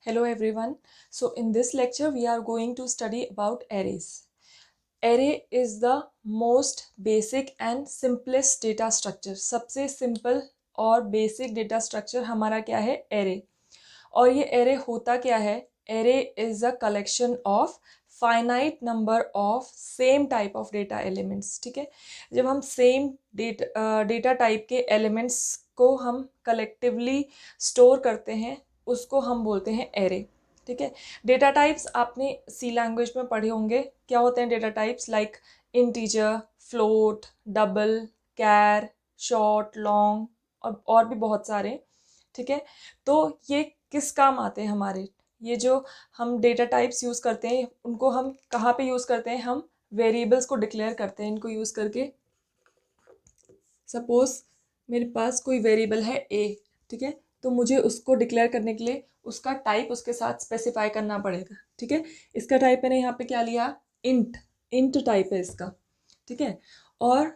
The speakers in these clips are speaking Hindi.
Hello everyone. So in this lecture we are going to study about arrays. Array is the most basic and simplest data structure. सबसे simple और basic data structure हमारा क्या है? Array. और ये array होता क्या है? Array is a collection of finite number of same type of data elements. ठीक है, जब हम same data type के elements को हम collectively store करते हैं उसको हम बोलते हैं एरे. ठीक है, डेटा टाइप्स आपने सी लैंग्वेज में पढ़े होंगे. क्या होते हैं data types? Like integer, float, double, char, short, long और भी बहुत सारे. ठीक है, तो ये किस काम आते हैं हमारे? ये जो हम डेटा टाइप्स यूज़ करते हैं उनको हम कहाँ पे यूज़ करते हैं? हम वेरिएबल्स को डिक्लेयर करते हैं इनको यूज़ करके. सपोज मेरे पास कोई वेरिएबल है ए. ठीक है, तो मुझे उसको डिक्लेयर करने के लिए उसका टाइप उसके साथ स्पेसिफाई करना पड़ेगा. ठीक है, इसका टाइप मैंने यहाँ पे क्या लिया? इंट. इंट टाइप है इसका. ठीक है, और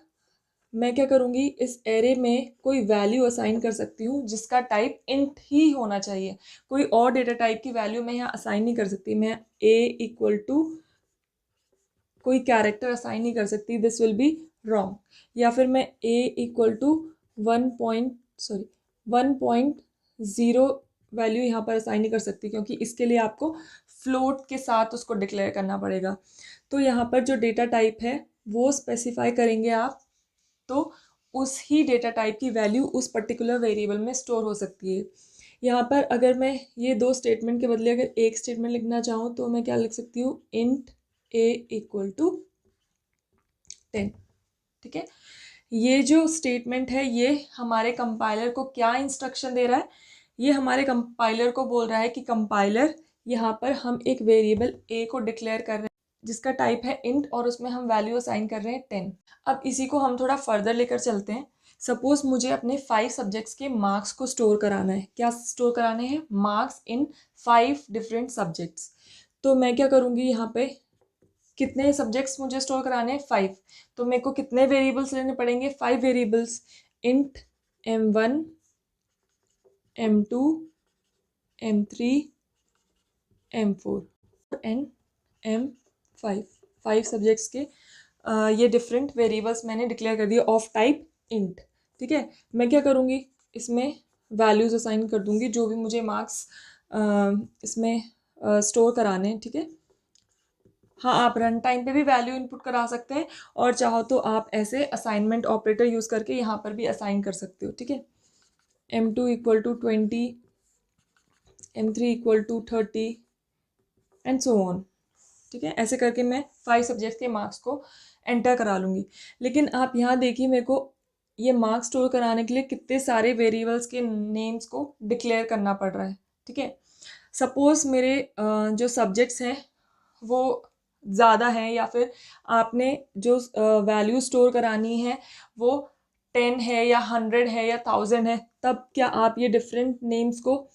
मैं क्या करूँगी, इस एरे में कोई वैल्यू असाइन कर सकती हूँ जिसका टाइप इंट ही होना चाहिए. कोई और डेटा टाइप की वैल्यू मैं यहाँ असाइन नहीं कर सकती. मैं ए इक्वल टू कोई कैरेक्टर असाइन नहीं कर सकती. This will be wrong. या फिर मैं ए इक्वल टू 1.0 वैल्यू यहाँ पर असाइन नहीं कर सकती क्योंकि इसके लिए आपको फ्लोट के साथ उसको डिक्लेयर करना पड़ेगा. तो यहाँ पर जो डेटा टाइप है वो स्पेसिफाई करेंगे आप, तो उस ही डेटा टाइप की वैल्यू उस पर्टिकुलर वेरिएबल में स्टोर हो सकती है. यहाँ पर अगर मैं ये दो स्टेटमेंट के बदले अगर एक स्टेटमेंट लिखना चाहूँ तो मैं क्या लिख सकती हूँ? Int a equal to 10. ठीक है, ये जो स्टेटमेंट है ये हमारे कंपाइलर को क्या इंस्ट्रक्शन दे रहा है? ये हमारे कंपाइलर को बोल रहा है कि कंपाइलर यहाँ पर हम एक वेरिएबल ए को डिक्लेयर कर रहे हैं जिसका टाइप है इंट और उसमें हम वैल्यू असाइन कर रहे हैं 10. अब इसी को हम थोड़ा फर्दर लेकर चलते हैं. सपोज मुझे अपने 5 सब्जेक्ट्स के मार्क्स को स्टोर कराना है. क्या स्टोर कराने हैं? Marks in 5 different subjects. तो मैं क्या करूँगी, यहाँ पे कितने सब्जेक्ट्स मुझे स्टोर कराने हैं? 5. तो मेरे को कितने वेरिएबल्स लेने पड़ेंगे? 5 variables. Int m1, m2, m3, m4 and m5. 5 subjects के ये डिफरेंट वेरिएबल्स मैंने डिक्लेयर कर दिए ऑफ टाइप इंट. ठीक है, मैं क्या करूँगी, इसमें वैल्यूज असाइन कर दूँगी जो भी मुझे मार्क्स इसमें स्टोर कराने हैं. ठीक है, हाँ, आप रन टाइम पे भी वैल्यू इनपुट करा सकते हैं और चाहो तो आप ऐसे असाइनमेंट ऑपरेटर यूज़ करके यहाँ पर भी असाइन कर सकते हो. ठीक है, m2 equal to 20, m3 equal to 30 and so on. ठीक है, ऐसे करके मैं 5 सब्जेक्ट्स के मार्क्स को एंटर करा लूँगी. लेकिन आप यहाँ देखिए, मेरे को ये मार्क्स स्टोर कराने के लिए कितने सारे वेरिएबल्स के नेम्स को डिक्लेयर करना पड़ रहा है. ठीक है, सपोज मेरे जो सब्जेक्ट्स हैं वो ज़्यादा है या फिर आपने जो वैल्यू स्टोर करानी है वो 10 है या 100 है या 1000 है, तब क्या आप ये डिफरेंट नेम्स को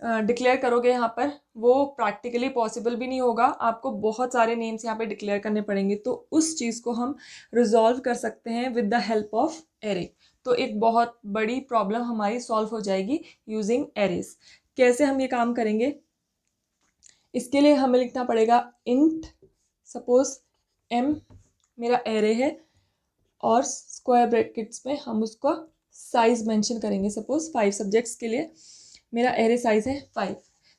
डिक्लेयर करोगे? यहाँ पर वो प्रैक्टिकली पॉसिबल भी नहीं होगा. आपको बहुत सारे नेम्स यहाँ पे डिक्लेयर करने पड़ेंगे. तो उस चीज़ को हम रिजॉल्व कर सकते हैं with the help of array. तो एक बहुत बड़ी प्रॉब्लम हमारी सॉल्व हो जाएगी यूजिंग एरेज. कैसे हम ये काम करेंगे? इसके लिए हमें लिखना पड़ेगा इंट. सपोज m मेरा एरे है और स्क्वायर ब्रैकेट्स में हम उसका साइज मेंशन करेंगे. सपोज 5 सब्जेक्ट्स के लिए मेरा एरे साइज है 5.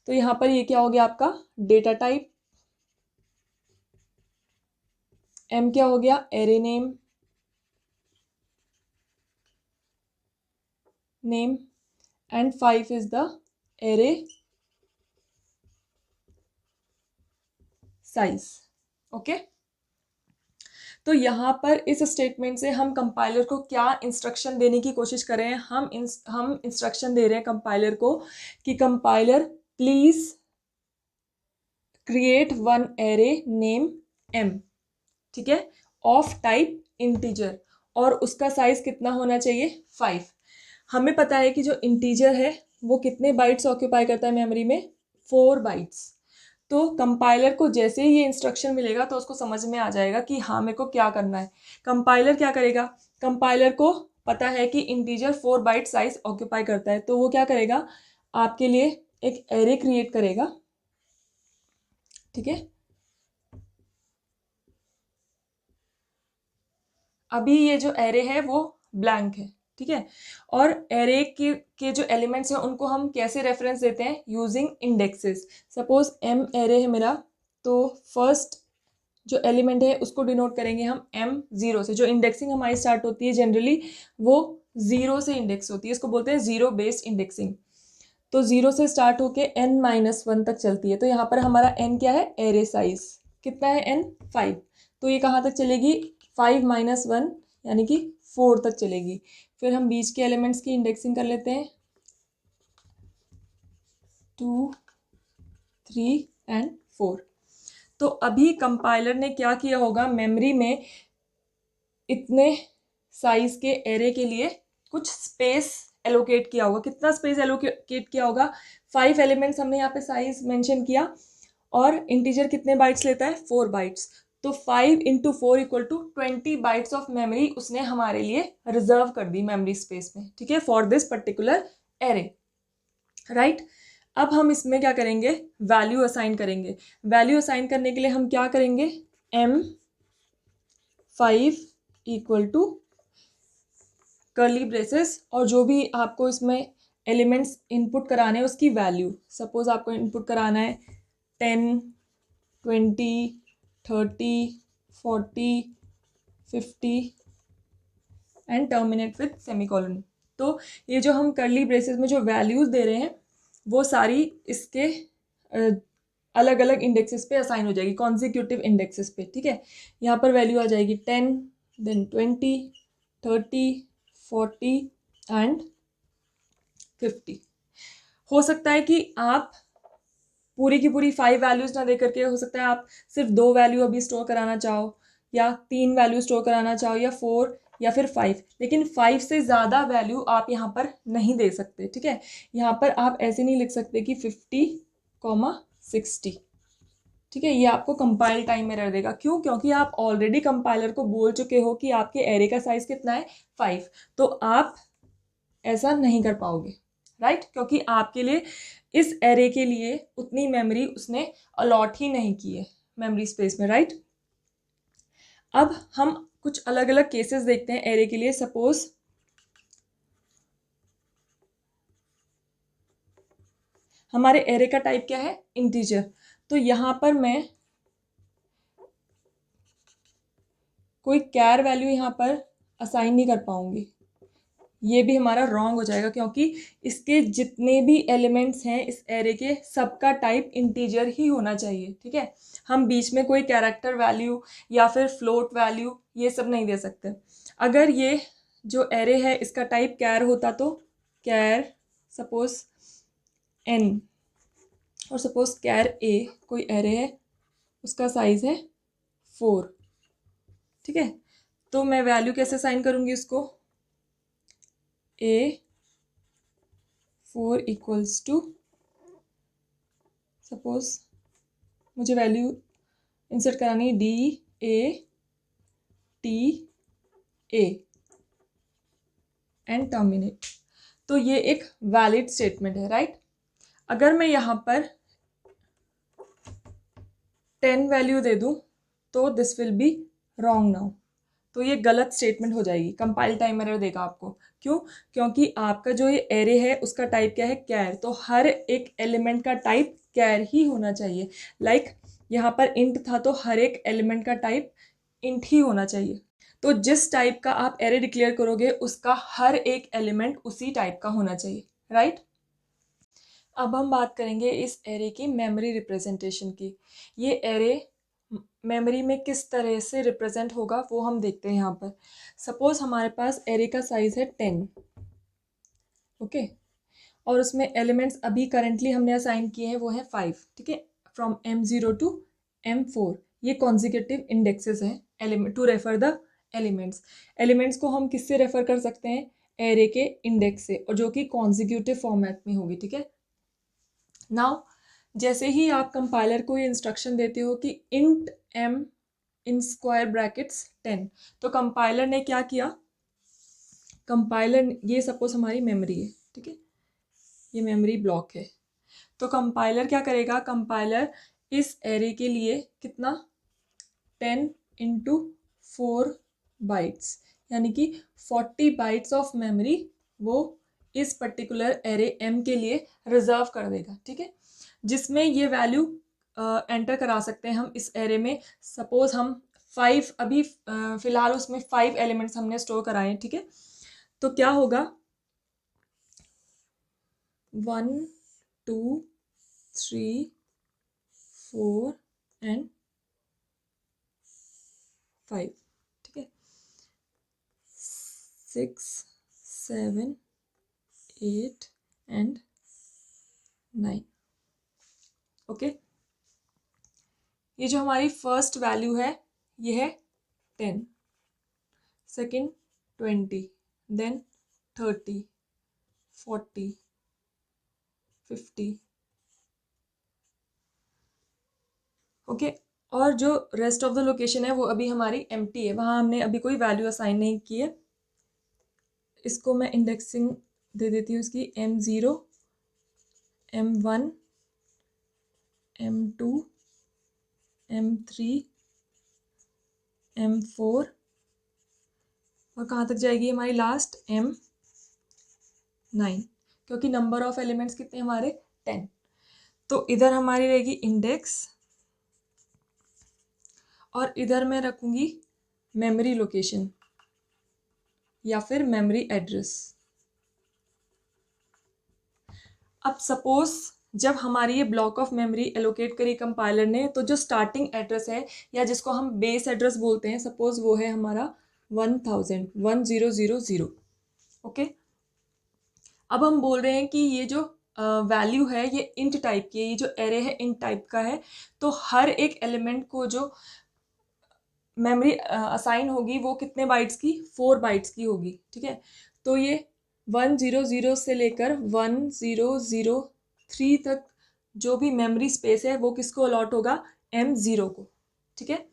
तो यहाँ पर ये क्या हो गया आपका? Data type. m क्या हो गया? Array name. And 5 is the array size. Okay, तो यहाँ पर इस स्टेटमेंट से हम कंपाइलर को क्या इंस्ट्रक्शन देने की कोशिश कर रहे हैं? हम इंस्ट्रक्शन दे रहे हैं कंपाइलर को कि compiler please create one array name m. ठीक है, ऑफ टाइप इंटीजर और उसका साइज कितना होना चाहिए? 5. हमें पता है कि जो इंटीजर है वो कितने बाइट्स ऑक्यूपाई करता है मेमोरी में? 4 बाइट्स. तो कंपाइलर को जैसे ही ये इंस्ट्रक्शन मिलेगा तो उसको समझ में आ जाएगा कि हाँ मेरे को क्या करना है. कंपाइलर क्या करेगा? कंपाइलर को पता है कि इंटीजर 4 बाइट साइज ऑक्यूपाई करता है, तो वो क्या करेगा? आपके लिए एक एरे क्रिएट करेगा, ठीक है। अभी ये जो एरे है वो ब्लैंक है, ठीक है। और एरे के जो एलिमेंट्स हैं उनको हम कैसे रेफरेंस देते हैं, using indexes. Suppose M array है मेरा, तो फर्स्ट जो एलिमेंट है उसको डिनोट करेंगे हम M0 से। जो इंडेक्सिंग हमारी स्टार्ट होती है जनरली वो 0 से इंडेक्स होती है, इसको बोलते हैं जीरो बेस्ड इंडेक्सिंग। तो 0 से स्टार्ट होके n-1 तक चलती है। तो यहाँ पर हमारा n क्या है, एरे साइज कितना है, n 5। तो ये कहाँ तक चलेगी, 5-1 यानी कि 4 तक चलेगी। फिर हम बीच के एलिमेंट्स की इंडेक्सिंग कर लेते हैं, 2, 3 एंड 4। तो अभी कंपाइलर ने क्या किया होगा, मेमोरी में इतने साइज के एरे के लिए कुछ स्पेस एलोकेट किया होगा। कितना स्पेस एलोकेट किया होगा, 5 एलिमेंट्स हमने यहाँ पे साइज मेंशन किया, और इंटीजर कितने बाइट्स लेता है, 4 बाइट्स। तो 5 × 4 = 20 बाइट्स ऑफ मेमोरी उसने हमारे लिए रिजर्व कर दी मेमोरी स्पेस में, ठीक है, for this particular array, right. अब हम इसमें क्या करेंगे, वैल्यू असाइन करेंगे। वैल्यू असाइन करने के लिए हम क्या करेंगे, M5 = कर्ली ब्रेसेस, और जो भी आपको इसमें एलिमेंट्स इनपुट कराने हैं उसकी वैल्यू। सपोज आपको इनपुट कराना है 10, 20, 30, 40, 50 एंड टर्मिनेट विथ सेमीकोलन। तो ये जो हम कर्ली ब्रेसेस में जो वैल्यूज़ दे रहे हैं वो सारी इसके अलग अलग इंडेक्सेस पे असाइन हो जाएगी, कॉन्जिक्यूटिव इंडेक्सेस पे, ठीक है। यहाँ पर वैल्यू आ जाएगी 10, देन 20, 30, 40 एंड 50। हो सकता है कि आप पूरी की पूरी 5 वैल्यूज ना दे करके, हो सकता है आप सिर्फ 2 वैल्यू अभी स्टोर कराना चाहो, या 3 वैल्यू स्टोर कराना चाहो, या 4 या फिर 5, लेकिन 5 से ज़्यादा वैल्यू आप यहाँ पर नहीं दे सकते, ठीक है। यहाँ पर आप ऐसे नहीं लिख सकते कि 50, 60, ठीक है। ये आपको कंपाइल टाइम एरर देगा। क्यों, क्योंकि आप ऑलरेडी कंपाइलर को बोल चुके हो कि आपके एरे का साइज कितना है, 5। तो आप ऐसा नहीं कर पाओगे, राइट, क्योंकि आपके लिए इस एरे के लिए उतनी मेमोरी उसने अलॉट ही नहीं की है मेमोरी स्पेस में, राइट। अब हम कुछ अलग अलग केसेस देखते हैं एरे के लिए। सपोज हमारे एरे का टाइप क्या है, इंटीजर। तो यहाँ पर मैं कोई कैर वैल्यू यहाँ पर असाइन नहीं कर पाऊंगी, ये भी हमारा रॉन्ग हो जाएगा, क्योंकि इसके जितने भी एलिमेंट्स हैं इस एरे के सबका टाइप इंटीजर ही होना चाहिए, ठीक है। हम बीच में कोई कैरेक्टर वैल्यू या फिर फ्लोट वैल्यू ये सब नहीं दे सकते। अगर ये जो एरे है इसका टाइप कैर होता तो कैर सपोज n, और सपोज कैर a कोई एरे है, उसका साइज है 4, ठीक है। तो मैं वैल्यू कैसे साइन करूँगी उसको, A4 = सपोज मुझे वैल्यू इंसर्ट करानी DATA एंड टर्मिनेट। तो ये एक वैलिड स्टेटमेंट है, राइट। अगर मैं यहाँ पर 10 वैल्यू दे दूँ तो this will be wrong now, तो ये गलत स्टेटमेंट हो जाएगी, कंपाइल टाइम एरर देगा आपको। क्यों, क्योंकि आपका जो ये एरे है उसका टाइप क्या है, कैर। तो हर एक एलिमेंट का टाइप कैर ही होना चाहिए। लाइक यहाँ पर इंट था तो हर एक एलिमेंट का टाइप इंट ही होना चाहिए। तो जिस टाइप का आप एरे डिक्लेयर करोगे उसका हर एक एलिमेंट उसी टाइप का होना चाहिए, राइट। अब हम बात करेंगे इस एरे की मेमोरी रिप्रेजेंटेशन की। ये एरे मेमोरी में किस तरह से रिप्रेजेंट होगा वो हम देखते हैं यहाँ पर। सपोज हमारे पास एरे का साइज है 10, ओके, और उसमें एलिमेंट्स अभी करेंटली हमने असाइन किए हैं वो है 5, ठीक है, फ्रॉम M0 to M4। ये कॉन्जिक्यूटिव इंडेक्सेस हैं element to refer the elements. Elements को हम किससे रेफर कर सकते हैं, एरे के इंडेक्स से, और जो कि कॉन्जिक्यूटिव फॉर्मेट में होगी, ठीक है। नाउ जैसे ही आप कंपाइलर को ये इंस्ट्रक्शन देते हो कि int m in square brackets 10, तो कंपाइलर ने क्या किया, कंपाइलर ये सपोज हमारी मेमोरी है, ठीक है, ये मेमोरी ब्लॉक है। तो कंपाइलर क्या करेगा, कंपाइलर इस एरे के लिए कितना 10 इंटू 4 बाइट्स यानी कि 40 बाइट्स ऑफ मेमोरी वो इस पर्टिकुलर एरे एम के लिए रिजर्व कर देगा, ठीक है, जिसमें ये वैल्यू एंटर करा सकते हैं हम इस एरे में। सपोज हम 5 अभी फिलहाल उसमें 5 एलिमेंट्स हमने स्टोर कराए, ठीक है, तो क्या होगा 1 2 3 4 एंड 5, ठीक है, 6 7 8 एंड 9। ओके, ये जो हमारी फर्स्ट वैल्यू है ये है 10, सेकेंड 20, देन 30 40 50। ओके, और जो रेस्ट ऑफ द लोकेशन है वो अभी हमारी एम्प्टी है, वहाँ हमने अभी कोई वैल्यू असाइन नहीं की है। इसको मैं इंडेक्सिंग दे देती हूँ इसकी M0 M1 M2 M3 M4 और कहाँ तक जाएगी हमारी लास्ट M9, क्योंकि नंबर ऑफ एलिमेंट्स कितने हमारे 10। तो इधर हमारी रहेगी इंडेक्स और इधर मैं रखूंगी मेमोरी लोकेशन या फिर मेमोरी एड्रेस। अब सपोज जब हमारी ये ब्लॉक ऑफ मेमोरी एलोकेट करी कंपाइलर ने, तो जो स्टार्टिंग एड्रेस है या जिसको हम बेस एड्रेस बोलते हैं, सपोज वो है हमारा 1000। ओके, अब हम बोल रहे हैं कि ये जो वैल्यू है ये इंट टाइप की है, ये जो एरे है इंट टाइप का है, तो हर एक एलिमेंट को जो मेमोरी असाइन होगी वो कितने बाइट्स की, 4 बाइट्स की होगी, ठीक है। तो ये 100 से लेकर 1003 तक जो भी मेमोरी स्पेस है वो किसको अलॉट होगा, M0 को, ठीक है।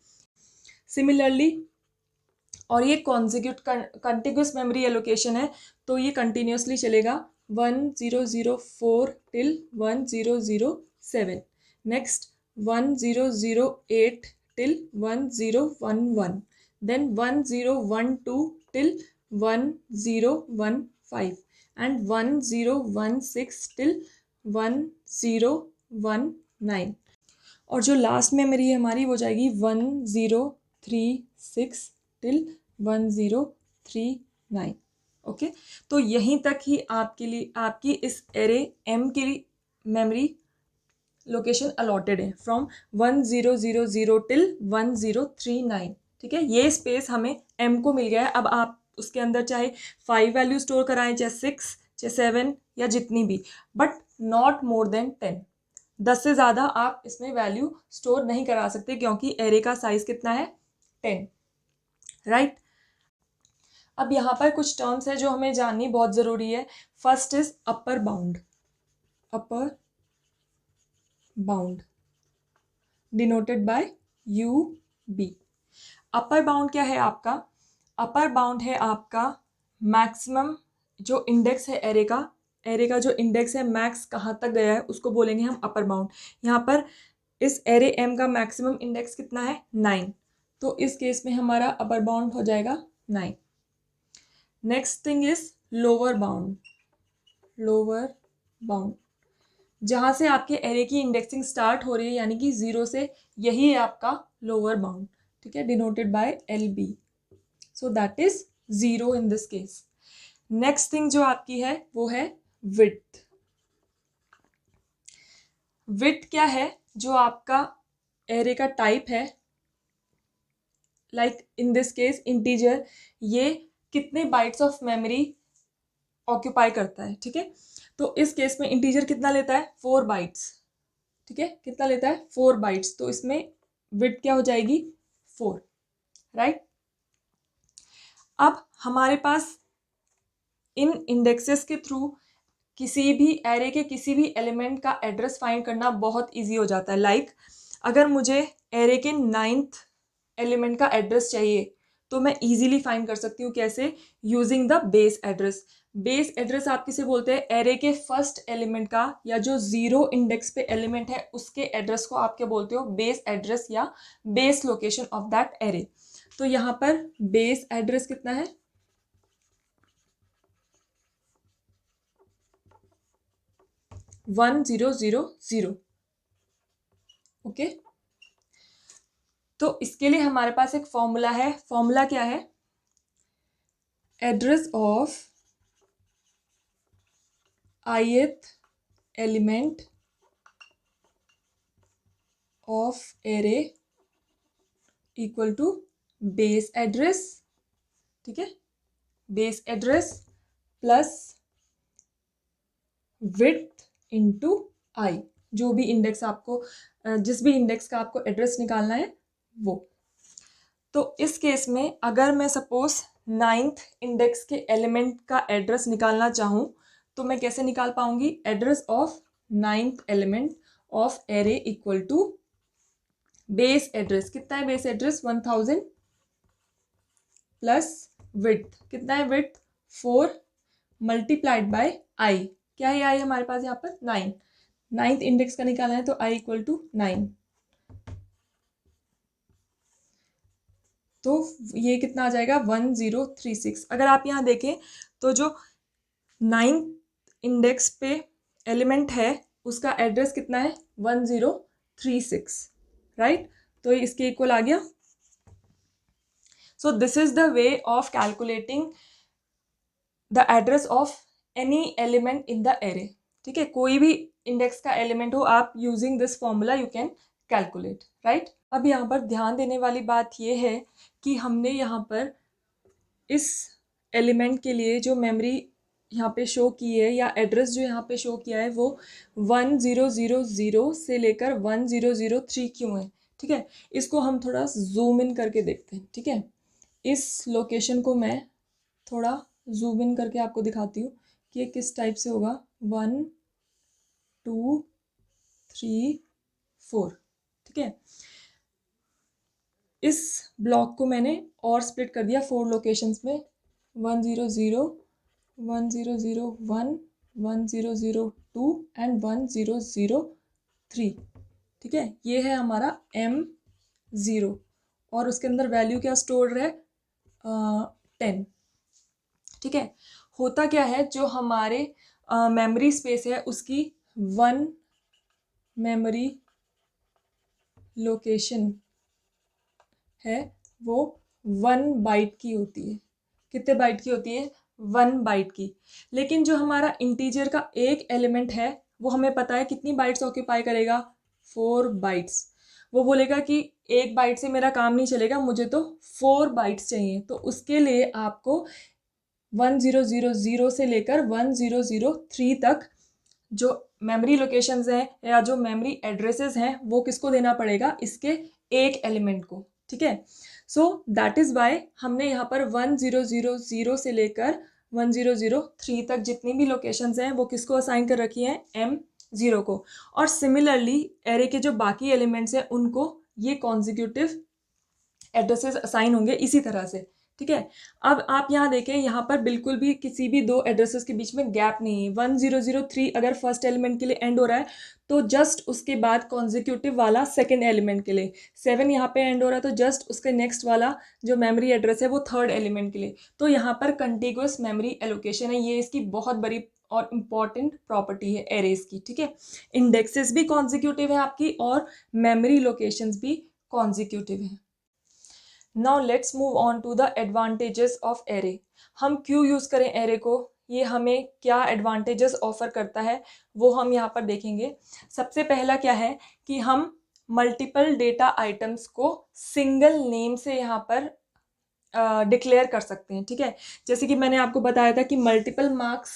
सिमिलरली, और ये कंटिग्यूस मेमोरी एलोकेशन है, तो ये कंटिन्यूसली चलेगा 1004 till 1007, next 1008 till 1011, then 1012 till 1015 and 1016 till 1019। और जो लास्ट मेमोरी है हमारी वो जाएगी 1036 till 1039। ओके, तो यहीं तक ही आपके लिए आपकी इस एरे एम के लिए मेमोरी लोकेशन अलॉटेड है फ्रॉम 1000 टिल 1039, ठीक है। ये स्पेस हमें एम को मिल गया है। अब आप उसके अंदर चाहे 5 वैल्यू स्टोर कराएं, चाहे 6 चाहे 7 या जितनी भी, बट नॉट मोर देन 10। 10 से ज़्यादा आप इसमें वैल्यू स्टोर नहीं करा सकते क्योंकि एरे का साइज कितना है 10, राइट। अब यहाँ पर कुछ टर्म्स है जो हमें जाननी बहुत ज़रूरी है। First is upper bound, upper bound denoted by UB। Upper bound क्या है आपका, अपर बाउंड है आपका मैक्सिमम जो इंडेक्स है एरे का जो इंडेक्स है मैक्स कहाँ तक गया है उसको बोलेंगे हम अपर बाउंड। यहाँ पर इस एरे M का मैक्सिमम इंडेक्स कितना है 9, तो इस केस में हमारा अपर बाउंड हो जाएगा 9। Next thing is lower bound, lower bound जहाँ से आपके एरे की इंडेक्सिंग स्टार्ट हो रही है यानी कि 0 से, यही है आपका लोअर बाउंड, ठीक है, denoted by LB, so that is 0 in this case. Next thing जो आपकी है वो है विड्थ। विड्थ क्या है, जो आपका एरे का टाइप है, like in this case integer, ये कितने बाइट्स ऑफ मेमोरी ऑक्यूपाई करता है, ठीक है। तो इस केस में इंटीजर कितना लेता है 4 बाइट्स, ठीक है, कितना लेता है 4 बाइट्स, तो इसमें विड्थ क्या हो जाएगी 4, राइट। अब हमारे पास इन इंडेक्सेस के थ्रू किसी भी एरे के किसी भी एलिमेंट का एड्रेस फाइंड करना बहुत इजी हो जाता है। लाइक अगर मुझे एरे के 9th एलिमेंट का एड्रेस चाहिए तो मैं इजीली फाइंड कर सकती हूँ, कैसे, using the base address. Base address आप किसे बोलते हैं? एरे के फर्स्ट एलिमेंट का या जो 0 इंडेक्स पे एलिमेंट है उसके एड्रेस को आप क्या बोलते हो? बेस एड्रेस या base location of that array. तो यहाँ पर बेस एड्रेस कितना है? 1000। ओके, तो इसके लिए हमारे पास एक फॉर्मूला है। फॉर्मूला क्या है? Address of ith element of array equal to base address, ठीक है, base address plus width into I, जो भी इंडेक्स आपको जिस भी इंडेक्स का आपको एड्रेस निकालना है वो। तो इस केस में अगर मैं सपोज 9th इंडेक्स के एलिमेंट का एड्रेस निकालना चाहूँ तो मैं कैसे निकाल पाऊंगी? Address of 9th element of array equal to base address. कितना है बेस एड्रेस? 1000 प्लस विड्थ, कितना है विड्थ? 4 मल्टीप्लाइड बाय आई। क्या है आई हमारे पास यहाँ पर? 9। 9th इंडेक्स का निकालना है तो आई इक्वल टू 9। तो ये कितना आ जाएगा? 1036। अगर आप यहाँ देखें तो जो 9th इंडेक्स पे एलिमेंट है उसका एड्रेस कितना है? 1036, राइट? तो ये इसके इक्वल आ गया। So this is the way of calculating the address of any element in the array, ठीक है? कोई भी इंडेक्स का एलिमेंट हो, आप using this formula you can calculate, right? अब यहाँ पर ध्यान देने वाली बात ये है कि हमने यहाँ पर इस एलिमेंट के लिए जो मेमोरी यहाँ पे शो की है या एड्रेस जो यहाँ पे शो किया है वो 1000 से लेकर 1003 क्यों है, ठीक है? इसको हम थोड़ा जूम इन करके देखते हैं, ठीक है? इस लोकेशन को मैं थोड़ा जूम इन करके आपको दिखाती हूँ कि ये किस टाइप से होगा। 1 2 3 4, ठीक है? इस ब्लॉक को मैंने और स्प्लिट कर दिया 4 लोकेशंस में, 100 1001 1002 एंड 1003, ठीक है? ये है हमारा M0 और उसके अंदर वैल्यू क्या स्टोर है? 10, ठीक है? होता क्या है, जो हमारे मेमोरी स्पेस है उसकी 1 मेमोरी लोकेशन है वो 1 बाइट की होती है। कितने बाइट की होती है? 1 बाइट की। लेकिन जो हमारा इंटीजर का एक एलिमेंट है वो हमें पता है कितनी बाइट्स ऑक्यूपाई करेगा? 4 बाइट्स। वो बोलेगा कि 1 बाइट से मेरा काम नहीं चलेगा, मुझे तो 4 बाइट्स चाहिए। तो उसके लिए आपको 1000 से लेकर 1003 तक जो मेमोरी लोकेशंस हैं या जो मेमोरी एड्रेसेस हैं वो किसको देना पड़ेगा? इसके एक एलिमेंट को, ठीक है? सो दैट इज वाई हमने यहाँ पर 1000 से लेकर 1003 तक जितनी भी लोकेशंस हैं वो किसको असाइन कर रखी हैं? M0 को। और सिमिलरली एरे के जो बाकी एलिमेंट्स हैं उनको ये कॉन्जिक्यूटिव एड्रेसेस असाइन होंगे इसी तरह से, ठीक है? अब आप यहाँ देखें, यहाँ पर बिल्कुल भी किसी भी दो एड्रेसेस के बीच में गैप नहीं है। 1003 अगर फर्स्ट एलिमेंट के लिए एंड हो रहा है तो जस्ट उसके बाद कॉन्जिक्यूटिव वाला सेकंड एलिमेंट के लिए, 7 यहाँ पे एंड हो रहा है तो जस्ट उसके नेक्स्ट वाला जो मेमोरी एड्रेस है वो थर्ड एलिमेंट के लिए। तो यहाँ पर कंटिग्यूअस मेमोरी एलोकेशन है, ये इसकी बहुत बड़ी और इम्पॉर्टेंट प्रॉपर्टी है एरेज की, ठीक है? इंडेक्सेस भी कॉन्जिक्यूटिव है आपकी और मेमोरी लोकेशंस भी कॉन्जिक्यूटिव है। Now let's move on to the advantages of array. हम क्यों यूज़ करें एरे को, ये हमें क्या एडवांटेजेस ऑफर करता है वो हम यहाँ पर देखेंगे। सबसे पहला क्या है कि हम मल्टीपल डेटा आइटम्स को सिंगल नेम से यहाँ पर डिक्लेयर कर सकते हैं, ठीक है? जैसे कि मैंने आपको बताया था कि मल्टीपल मार्क्स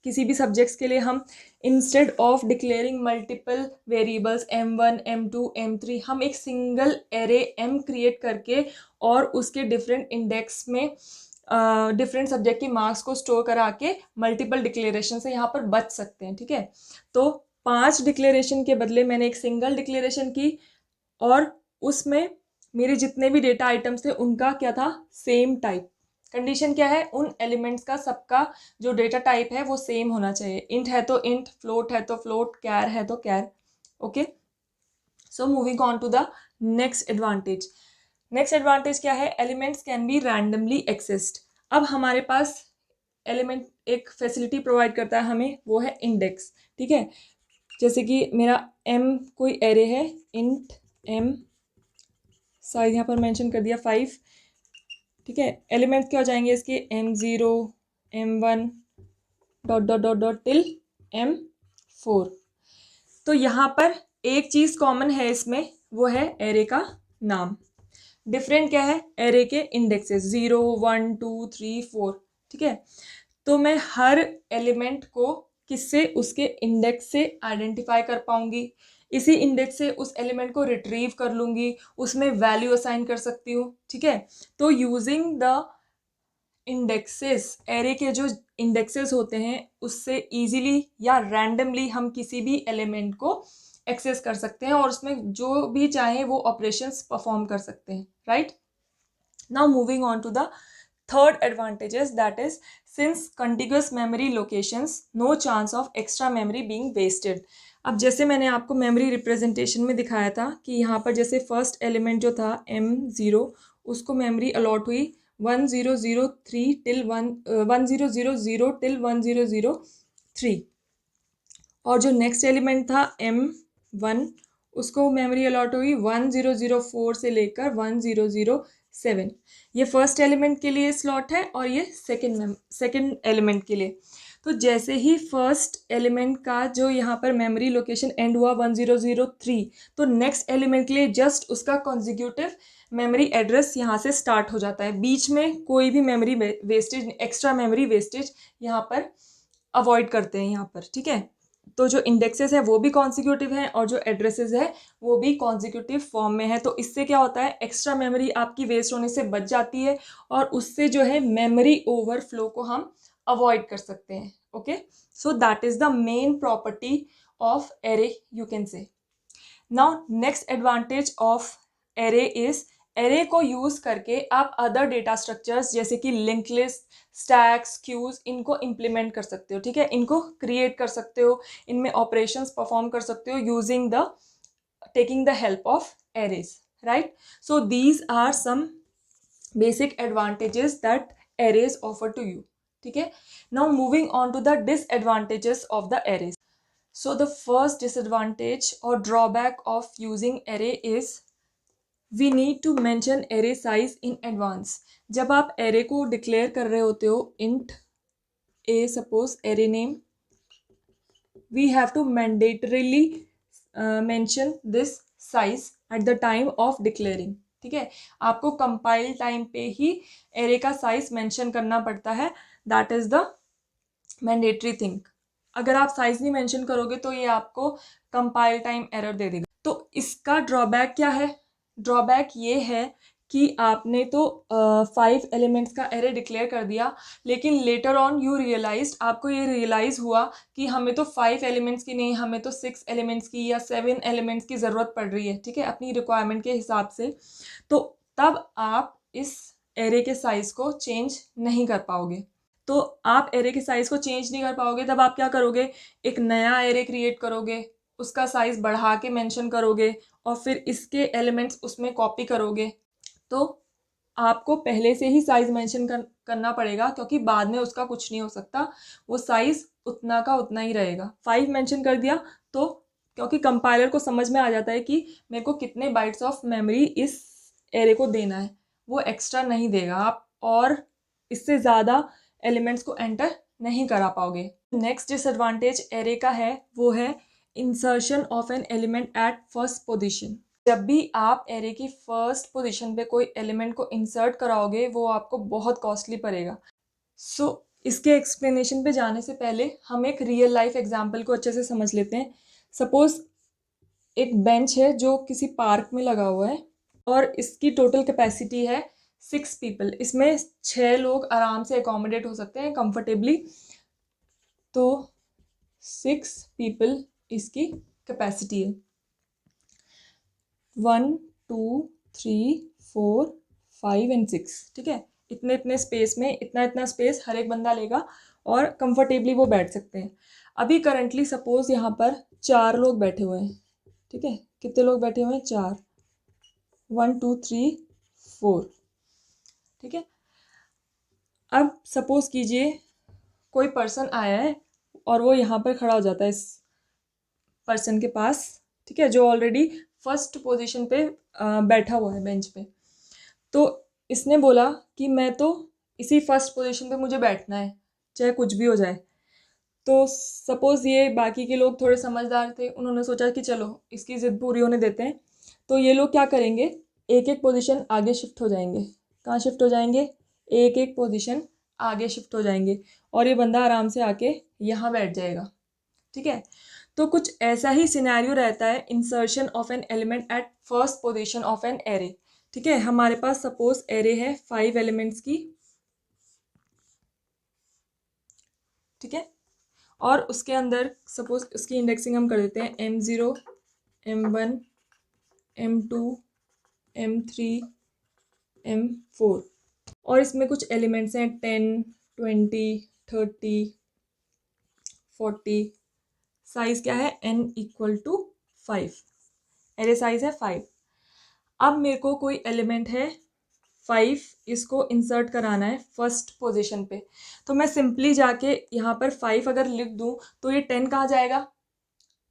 किसी भी सब्जेक्ट्स के लिए हम instead of declaring multiple variables M1 M2 M3 हम एक सिंगल एरे M क्रिएट करके और उसके डिफरेंट इंडेक्स में डिफरेंट सब्जेक्ट के मार्क्स को स्टोर करा के मल्टीपल डिक्लेरेशन से यहाँ पर बच सकते हैं, ठीक है? तो 5 डिक्लेरेशन के बदले मैंने एक सिंगल डिक्लेरेशन की और उसमें मेरे जितने भी डेटा आइटम्स थे उनका क्या था? सेम टाइप, कंडीशन क्या है, उन एलिमेंट्स का सबका जो डेटा टाइप है वो सेम होना चाहिए। इंट है तो इंट, फ्लोट है तो फ्लोट, कैर है तो char. Okay, so moving on to the next advantage. Next advantage क्या है, elements can be randomly accessed. अब हमारे पास एलिमेंट एक फैसिलिटी प्रोवाइड करता है हमें, वो है इंडेक्स। ठीक है, जैसे कि मेरा m कोई एरे है, इंट m, साइज यहाँ पर मेंशन कर दिया 5। ठीक है, एलिमेंट्स क्या हो जाएंगे इसके, m0, m1 dot dot dot dot till m4। तो यहाँ पर एक चीज़ कॉमन है इसमें, वो है एरे का नाम। डिफरेंट क्या है, एरे के इंडेक्सेस 0, 1, 2, 3, 4। ठीक है, तो मैं हर एलिमेंट को किससे, उसके इंडेक्स से आइडेंटिफाई कर पाऊंगी। इसी इंडेक्स से उस एलिमेंट को रिट्रीव कर लूंगी, उसमें वैल्यू असाइन कर सकती हूँ। ठीक है, तो यूजिंग द इंडेक्सेस, एरे के जो इंडेक्सेस होते हैं उससे इजीली या रैंडमली हम किसी भी एलिमेंट को एक्सेस कर सकते हैं और उसमें जो भी चाहे वो ऑपरेशंस परफॉर्म कर सकते हैं, right. Now moving on to the third advantage is that is since contiguous memory locations no chance of extra memory being wasted। अब जैसे मैंने आपको मेमोरी रिप्रेजेंटेशन में दिखाया था कि यहाँ पर जैसे फर्स्ट एलिमेंट जो था m0, उसको मेमोरी अलॉट हुई 1003 टिल 1000 टिल 1003, और जो नेक्स्ट एलिमेंट था m1, उसको मेमोरी अलॉट हुई 1004 से लेकर 1007। ये फर्स्ट एलिमेंट के लिए स्लॉट है और ये सेकंड एलिमेंट के लिए। तो जैसे ही फर्स्ट एलिमेंट का जो यहाँ पर मेमोरी लोकेशन एंड हुआ 1003, तो नेक्स्ट एलिमेंट के लिए जस्ट उसका कॉन्जिक्यूटिव मेमोरी एड्रेस यहाँ से स्टार्ट हो जाता है। बीच में कोई भी memory wastage, extra memory wastage यहाँ पर अवॉइड करते हैं यहाँ पर। ठीक है, तो जो इंडेक्सेस है वो भी कॉन्जिक्यूटिव हैं और जो एड्रेसेस है वो भी कॉन्जिक्यूटिव फॉर्म में है। तो इससे क्या होता है, एक्स्ट्रा मेमोरी आपकी वेस्ट होने से बच जाती है और उससे जो है मेमोरी ओवरफ्लो को हम अवॉइड कर सकते हैं। Okay, so that is the main property of array, you can say. Now next advantage of array is, array को यूज करके आप अदर डेटा स्ट्रक्चर्स जैसे कि लिंक लिस्ट, स्टैक्स, क्यूज, इनको इम्प्लीमेंट कर सकते हो। ठीक है, इनको क्रिएट कर सकते हो, इनमें ऑपरेशंस परफॉर्म कर सकते हो using the taking the help of arrays, right. So these are some basic advantages that arrays offer to you. ठीक है, now moving on to the disadvantages of the arrays. So the first disadvantage or drawback of using array is we need to mention array size in advance। जब आप array को declare कर रहे होते हो int a, suppose array name, we have to mandatorily mention this size at the time of declaring। ठीक है, आपको compile time पे ही array का size mention करना पड़ता है, that is the mandatory thing। अगर आप साइज नहीं मेंशन करोगे तो ये आपको कंपाइल टाइम एरर दे देगा। तो इसका ड्रॉबैक क्या है, ड्रॉबैक ये है कि आपने तो 5 एलिमेंट्स का एरे डिक्लेयर कर दिया, लेकिन लेटर ऑन यू रियलाइज्ड, आपको ये रियलाइज हुआ कि हमें तो 5 एलिमेंट्स की नहीं, हमें तो 6 एलिमेंट्स की या 7 एलिमेंट्स की ज़रूरत पड़ रही है। ठीक है, अपनी रिक्वायरमेंट के हिसाब से। तो तब आप इस एरे के साइज को चेंज नहीं कर पाओगे। तो आप एरे के साइज को चेंज नहीं कर पाओगे, तब आप क्या करोगे, एक नया एरे क्रिएट करोगे, उसका साइज बढ़ा के मेंशन करोगे और फिर इसके एलिमेंट्स उसमें कॉपी करोगे। तो आपको पहले से ही साइज मेंशन करना पड़ेगा, क्योंकि बाद में उसका कुछ नहीं हो सकता, वो साइज उतना का उतना ही रहेगा। 5 मेंशन कर दिया तो, क्योंकि कंपाइलर को समझ में आ जाता है कि मेरे को कितने बाइट्स ऑफ मेमोरी इस एरे को देना है, वो एक्स्ट्रा नहीं देगा आप, और इससे ज़्यादा एलिमेंट्स को एंटर नहीं करा पाओगे। नेक्स्ट डिसएडवांटेज एरे का है वो है insertion of an element at first position. जब भी आप एरे की फर्स्ट पोजीशन पे कोई एलिमेंट को इंसर्ट कराओगे वो आपको बहुत कॉस्टली पड़ेगा। सो इसके एक्सप्लेनेशन पे जाने से पहले हम एक रियल लाइफ एग्जांपल को अच्छे से समझ लेते हैं। सपोज एक बेंच है जो किसी पार्क में लगा हुआ है और इसकी टोटल कैपेसिटी है 6 पीपल, इसमें 6 लोग आराम से अकोमोडेट हो सकते हैं कंफर्टेबली। तो 6 पीपल इसकी कैपेसिटी है। 1 2 3 4 5 एंड 6। ठीक है, इतने इतने स्पेस में इतना इतना स्पेस हर एक बंदा लेगा और कंफर्टेबली वो बैठ सकते हैं। अभी करंटली सपोज यहाँ पर 4 लोग बैठे हुए हैं, ठीक है, कितने लोग बैठे हुए हैं, 4, 1 2 3 4, ठीक है। अब सपोज कीजिए कोई पर्सन आया है और वो यहाँ पर खड़ा हो जाता है इस पर्सन के पास, ठीक है, जो ऑलरेडी फर्स्ट पोजीशन पे बैठा हुआ है बेंच पे। तो इसने बोला कि मैं तो इसी फर्स्ट पोजीशन पे मुझे बैठना है, चाहे कुछ भी हो जाए। तो सपोज़ ये बाकी के लोग थोड़े समझदार थे, उन्होंने सोचा कि चलो इसकी ज़िद पूरी होने देते हैं। तो ये लोग क्या करेंगे, एक एक पोजीशन आगे शिफ्ट हो जाएंगे। कहाँ शिफ्ट हो जाएंगे, एक एक पोजीशन आगे शिफ्ट हो जाएंगे और ये बंदा आराम से आके यहाँ बैठ जाएगा, ठीक है। तो कुछ ऐसा ही सिनेरियो रहता है insertion of an element at first position of an array, ठीक है। हमारे पास सपोज एरे है 5 एलिमेंट्स की, ठीक है, और उसके अंदर सपोज उसकी इंडेक्सिंग हम कर देते हैं M0 M1 M2 M3 M4 और इसमें कुछ एलिमेंट्स हैं 10 20 30 40। साइज क्या है, n equal to 5, array size है 5। अब मेरे को कोई एलिमेंट है 5, इसको इंसर्ट कराना है फर्स्ट पोजीशन पे। तो मैं सिंपली जाके यहाँ पर 5 अगर लिख दूँ तो ये 10 कहाँ जाएगा,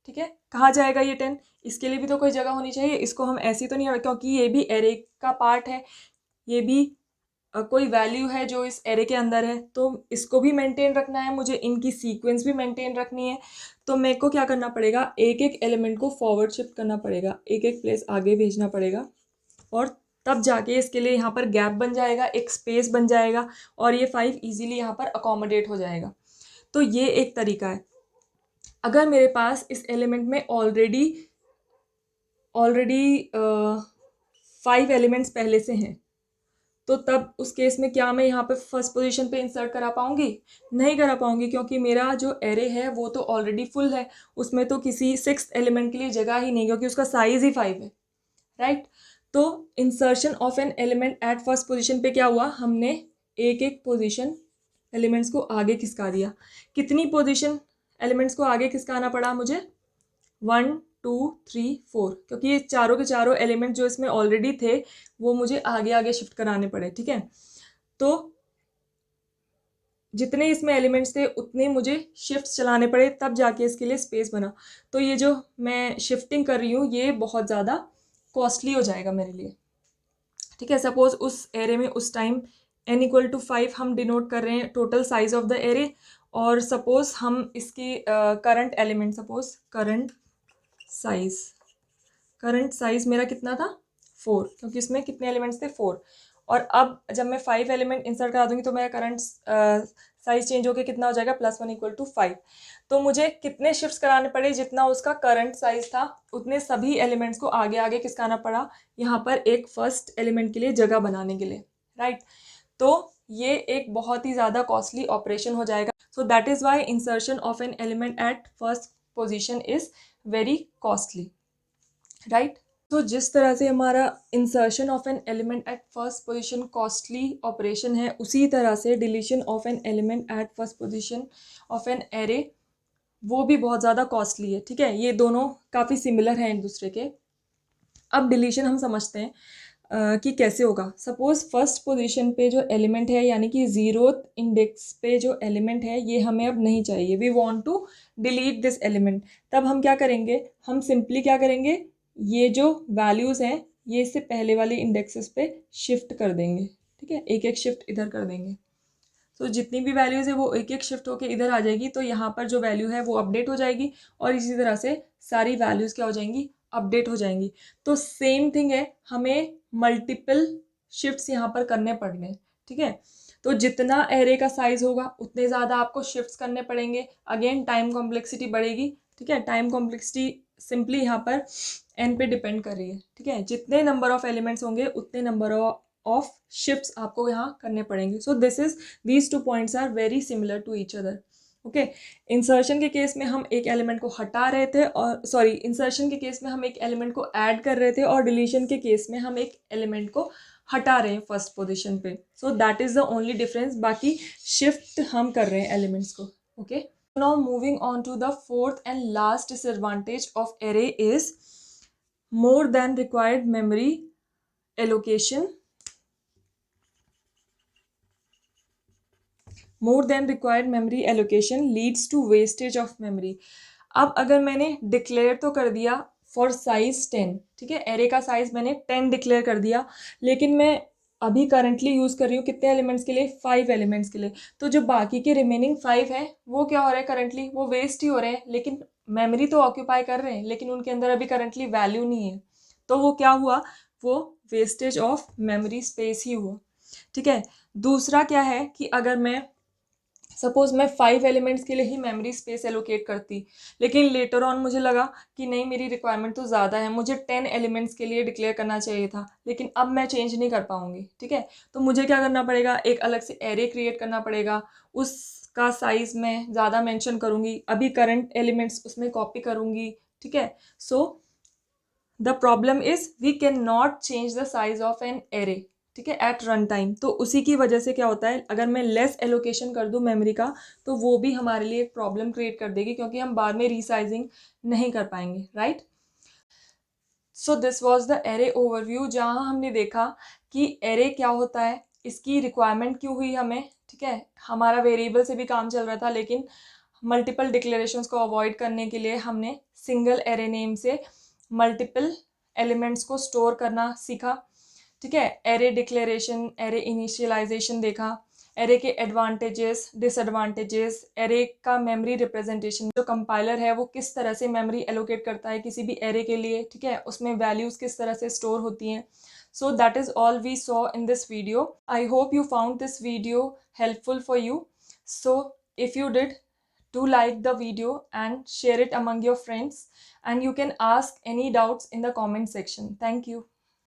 ठीक है, कहाँ जाएगा ये 10, इसके लिए भी तो कोई जगह होनी चाहिए। इसको हम ऐसे तो नहीं, क्योंकि ये भी एरे का पार्ट है, ये भी कोई वैल्यू है जो इस एरे के अंदर है, तो इसको भी मेंटेन रखना है मुझे, इनकी सीक्वेंस भी मेंटेन रखनी है। तो मेरे को क्या करना पड़ेगा, एक एक एलिमेंट को फॉरवर्ड शिफ्ट करना पड़ेगा, एक एक प्लेस आगे भेजना पड़ेगा और तब जाके इसके लिए यहाँ पर गैप बन जाएगा, एक स्पेस बन जाएगा और ये 5 इजीली यहाँ पर अकोमोडेट हो जाएगा। तो ये एक तरीका है। अगर मेरे पास इस एलिमेंट में ऑलरेडी 5 एलिमेंट्स पहले से हैं, तो तब उस केस में क्या मैं यहाँ पे फर्स्ट पोजीशन पे इंसर्ट करा पाऊंगी, नहीं करा पाऊंगी, क्योंकि मेरा जो एरे है वो तो ऑलरेडी फुल है, उसमें तो किसी 6th एलिमेंट के लिए जगह ही नहीं, क्योंकि उसका साइज ही 5 है, राइट। तो insertion of an element at first position पे क्या हुआ, हमने एक एक पोजीशन एलिमेंट्स को आगे खिसका दिया। कितनी पोजीशन एलिमेंट्स को आगे खिसकाना पड़ा मुझे, 1 2 3 4, क्योंकि ये चारों के चारों एलिमेंट जो इसमें ऑलरेडी थे वो मुझे आगे आगे शिफ्ट कराने पड़े, ठीक है। तो जितने इसमें एलिमेंट्स थे उतने मुझे शिफ्ट्स चलाने पड़े, तब जाके इसके लिए स्पेस बना। तो ये जो मैं शिफ्टिंग कर रही हूँ ये बहुत ज़्यादा कॉस्टली हो जाएगा मेरे लिए, ठीक है। सपोज उस एरे में उस टाइम n इक्वल टू 5 हम डिनोट कर रहे हैं total size of the array, और सपोज हम इसकी current element, suppose current size मेरा कितना था 4, क्योंकि इसमें कितने एलिमेंट्स थे 4। और अब जब मैं 5 एलिमेंट इंसर्ट करा दूंगी तो मेरा करंट साइज चेंज होकर कितना हो जाएगा, +1 इक्वल टू 5। तो मुझे कितने शिफ्ट्स कराने पड़े, जितना उसका करंट साइज था उतने सभी एलिमेंट्स को आगे आगे खिसकाना पड़ा यहाँ पर एक फर्स्ट एलिमेंट के लिए जगह बनाने के लिए, राइट। तो ये एक बहुत ही ज़्यादा कॉस्टली ऑपरेशन हो जाएगा। So that is why insertion of an element at first position is very costly, right. तो जिस तरह से हमारा insertion of an element at first position costly operation है, उसी तरह से deletion of an element at first position of an array वो भी बहुत ज़्यादा कॉस्टली है, ठीक है। ये दोनों काफ़ी सिमिलर हैं एक दूसरे के। अब डिलीशन हम समझते हैं कि कैसे होगा। सपोज फर्स्ट पोजीशन पे जो एलिमेंट है, यानी कि 0th इंडेक्स पे जो एलिमेंट है, ये हमें अब नहीं चाहिए, we want to delete this element. तब हम क्या करेंगे, हम सिंपली क्या करेंगे, ये जो वैल्यूज़ हैं ये इससे पहले वाले इंडेक्सेस पे शिफ्ट कर देंगे, ठीक है, एक एक शिफ्ट इधर कर देंगे। तो जितनी भी वैल्यूज़ है वो एक एक शिफ्ट होके इधर आ जाएगी, तो यहाँ पर जो वैल्यू है वो अपडेट हो जाएगी और इसी तरह से सारी वैल्यूज़ क्या हो जाएंगी, अपडेट हो जाएंगी। तो सेम थिंग है, हमें मल्टीपल शिफ्ट्स यहाँ पर करने पड़ने, ठीक है। तो जितना एरे का साइज होगा उतने ज़्यादा आपको शिफ्ट्स करने पड़ेंगे। अगेन टाइम कॉम्प्लेक्सिटी बढ़ेगी, ठीक है। टाइम कॉम्प्लेक्सिटी सिंपली यहाँ पर n पे डिपेंड कर रही है, ठीक है। जितने नंबर ऑफ एलिमेंट्स होंगे उतने नंबर ऑफ शिफ्ट्स आपको यहाँ करने पड़ेंगे। So these 2 points are very similar to each other. Okay. Insertion के केस में हम एक एलिमेंट को हटा रहे थे, और सॉरी, इंसर्शन के केस में हम एक एलिमेंट को ऐड कर रहे थे, और डिलीशन के केस में हम एक एलिमेंट को हटा रहे हैं फर्स्ट पोजीशन पे। So that is the only difference, बाकी शिफ्ट हम कर रहे हैं एलिमेंट्स को। Okay, now moving on to the fourth and last disadvantage of array is more than required memory allocation. More than required memory allocation leads to wastage of memory. अब अगर मैंने डिक्लेयर तो कर दिया फॉर साइज 10, ठीक है, एरे का साइज मैंने 10 डिक्लेयर कर दिया, लेकिन मैं अभी करंटली यूज़ कर रही हूँ कितने एलिमेंट्स के लिए, 5 एलिमेंट्स के लिए। तो जो बाकी के रिमेनिंग 5 है वो क्या हो रहा है करंटली, वो वेस्ट ही हो रहे हैं, लेकिन मेमोरी तो ऑक्यूपाई कर रहे हैं, लेकिन उनके अंदर अभी करंटली वैल्यू नहीं है। तो वो क्या हुआ, वो वेस्टेज ऑफ मेमोरी स्पेस ही हुआ। ठीक है, दूसरा क्या है कि अगर मैं सपोज मैं 5 एलिमेंट्स के लिए ही मेमोरी स्पेस एलोकेट करती, लेकिन लेटर ऑन मुझे लगा कि नहीं मेरी रिक्वायरमेंट तो ज़्यादा है, मुझे 10 एलिमेंट्स के लिए डिक्लेयर करना चाहिए था, लेकिन अब मैं चेंज नहीं कर पाऊंगी। ठीक है, तो मुझे क्या करना पड़ेगा, एक अलग से एरे क्रिएट करना पड़ेगा, उसका साइज मैं ज़्यादा मेंशन करूंगी, अभी करंट एलिमेंट्स उसमें कॉपी करूंगी। ठीक है, so the problem is we can not change the size of an array, ठीक है, एट रन टाइम। तो उसी की वजह से क्या होता है, अगर मैं लेस एलोकेशन कर दूं मेमोरी का, तो वो भी हमारे लिए एक प्रॉब्लम क्रिएट कर देगी, क्योंकि हम बाद में रीसाइजिंग नहीं कर पाएंगे, right. So this was the array overview, जहाँ हमने देखा कि एरे क्या होता है, इसकी रिक्वायरमेंट क्यों हुई हमें। ठीक है, हमारा वेरिएबल से भी काम चल रहा था, लेकिन मल्टीपल डिक्लेरेशंस को अवॉइड करने के लिए हमने सिंगल एरे नेम से मल्टीपल एलिमेंट्स को स्टोर करना सीखा। ठीक है, एरे डिक्लेरेशन, एरे इनिशियलाइजेशन देखा, एरे के एडवांटेजेस, डिसएडवांटेजेस, एरे का मेमोरी रिप्रेजेंटेशन, जो कंपाइलर है वो किस तरह से मेमोरी एलोकेट करता है किसी भी एरे के लिए, ठीक है, उसमें वैल्यूज किस तरह से स्टोर होती हैं। So that is all we saw in this video. I hope you found this video helpful for you. So if you did, do like the video and share it among your friends, and you can ask any doubts in the comment section. Thank you.